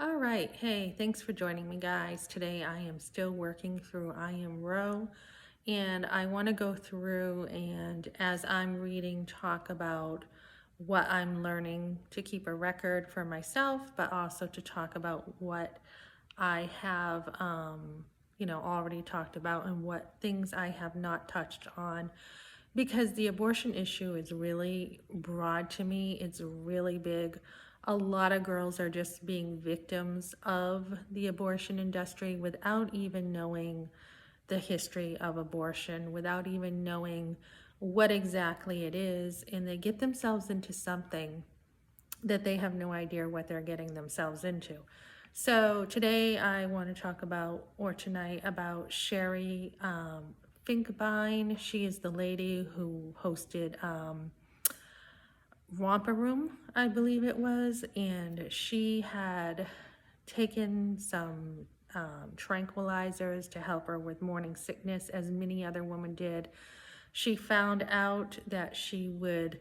All right. Hey, thanks for joining me, guys. Today I am still working through I Am Row, and I want to go through and as I'm reading, talk about what I'm learning to keep a record for myself, but also to talk about what I have, already talked about and what things I have not touched on. Because the abortion issue is really broad to me, it's really big. A lot of girls are just being victims of the abortion industry without even knowing the history of abortion, without even knowing what exactly it is, and they get themselves into something that they have no idea what they're getting themselves into. So today I want to talk about, or tonight, about Sherry Finkbein. She is the lady who hosted Romper Room, I believe it was, and she had taken some tranquilizers to help her with morning sickness, as many other women did. She found out that she would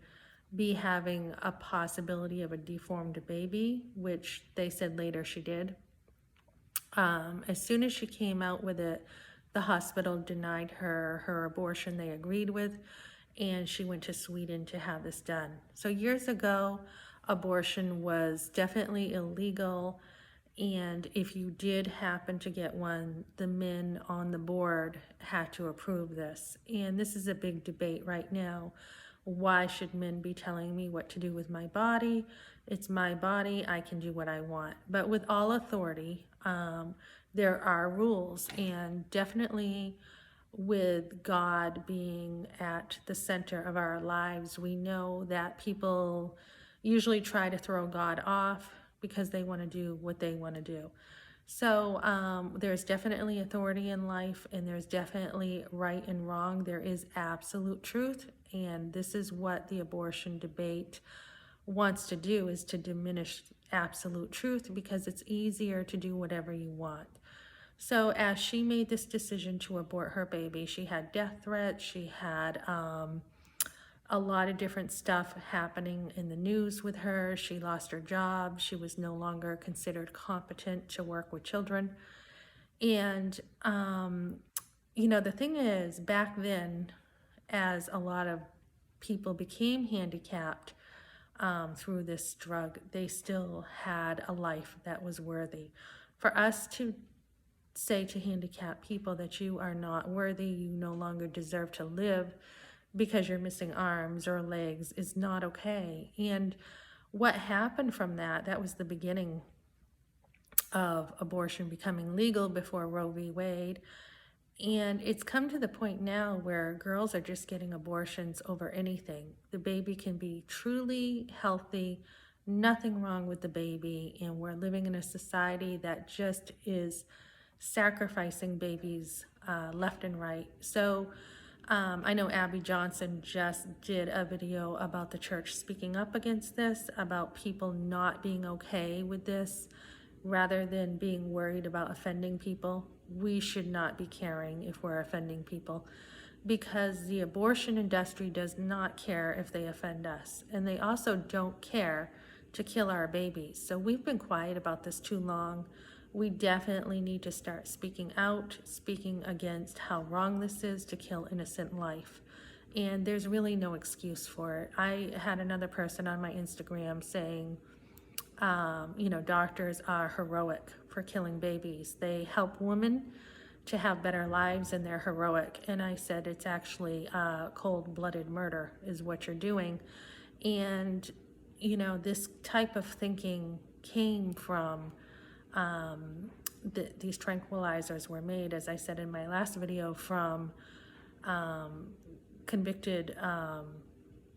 be having a possibility of a deformed baby, which they said later she did. As soon as she came out with it, the hospital denied her abortion they agreed with, and she went to Sweden to have this done. So years ago, abortion was definitely illegal, and if you did happen to get one, the men on the board had to approve this. And this is a big debate right now. Why should men be telling me what to do with my body? It's my body, I can do what I want. But with all authority, there are rules, and definitely with God being at the center of our lives, we know that people usually try to throw God off because they want to do what they want to do. So there's definitely authority in life, and there's definitely right and wrong. There is absolute truth, and this is what the abortion debate wants to do, is to diminish absolute truth because it's easier to do whatever you want. So as she made this decision to abort her baby, she had death threats, she had a lot of different stuff happening in the news with her. She lost her job. She was no longer considered competent to work with children. And, the thing is, back then, as a lot of people became handicapped through this drug, they still had a life that was worthy. For us to say to handicapped people that you are not worthy, you no longer deserve to live because you're missing arms or legs, is not okay. And what happened from that, that was the beginning of abortion becoming legal before Roe v. Wade. And it's come to the point now where girls are just getting abortions over anything. The baby can be truly healthy, nothing wrong with the baby, and we're living in a society that just is sacrificing babies left and right. So I know Abby Johnson just did a video about the church speaking up against this, about people not being okay with this, rather than being worried about offending people. We should not be caring if we're offending people, because the abortion industry does not care if they offend us, and they also don't care to kill our babies. So we've been quiet about this too long. We definitely need to start speaking out, speaking against how wrong this is to kill innocent life. And there's really no excuse for it. I had another person on my Instagram saying, doctors are heroic for killing babies. They help women to have better lives, and they're heroic. And I said, it's actually cold-blooded murder is what you're doing. And, this type of thinking came from these tranquilizers were made, as I said in my last video, from convicted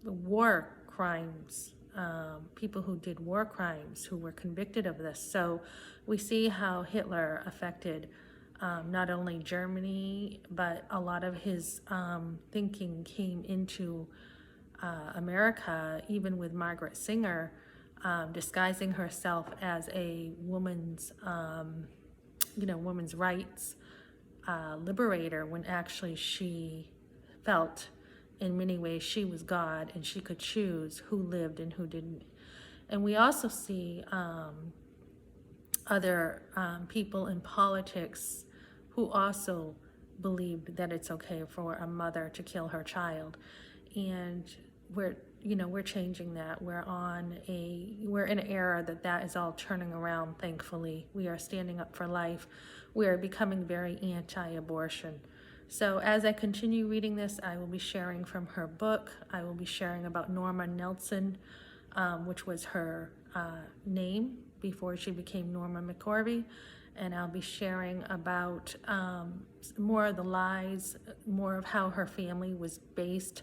war crimes, people who did war crimes who were convicted of this. So we see how Hitler affected not only Germany, but a lot of his thinking came into America, even with Margaret Sanger disguising herself as a woman's rights liberator, when actually she felt in many ways she was God and she could choose who lived and who didn't. And we also see other people in politics who also believed that it's okay for a mother to kill her child. And we're changing that. We're in an era that is all turning around, thankfully. We are standing up for life. We are becoming very anti-abortion. So as I continue reading this, I will be sharing from her book. I will be sharing about Norma Nelson, which was her name before she became Norma McCorvey. And I'll be sharing about more of the lies, more of how her family was based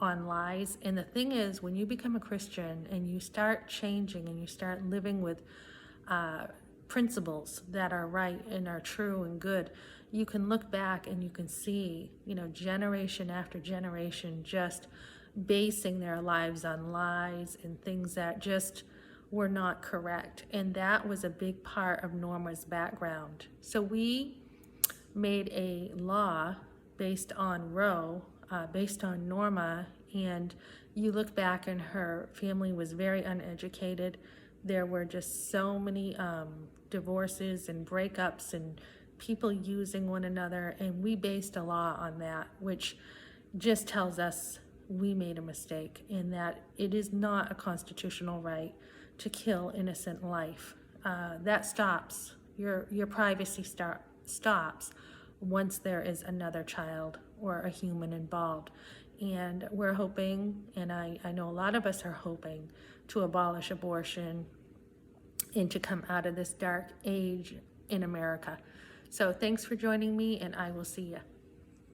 on lies. And the thing is, when you become a Christian and you start changing and you start living with principles that are right and are true and good, you can look back and you can see, generation after generation just basing their lives on lies and things that just were not correct. And that was a big part of Norma's background. So we made a law based on Roe, based on Norma, and you look back and her family was very uneducated. There were just so many divorces and breakups and people using one another, and we based a law on that, which just tells us we made a mistake in that it is not a constitutional right to kill innocent life. That stops. Your privacy stops once there is another child or a human involved. And we're hoping, and I know a lot of us are hoping, to abolish abortion and to come out of this dark age in America. So thanks for joining me, and I will see you.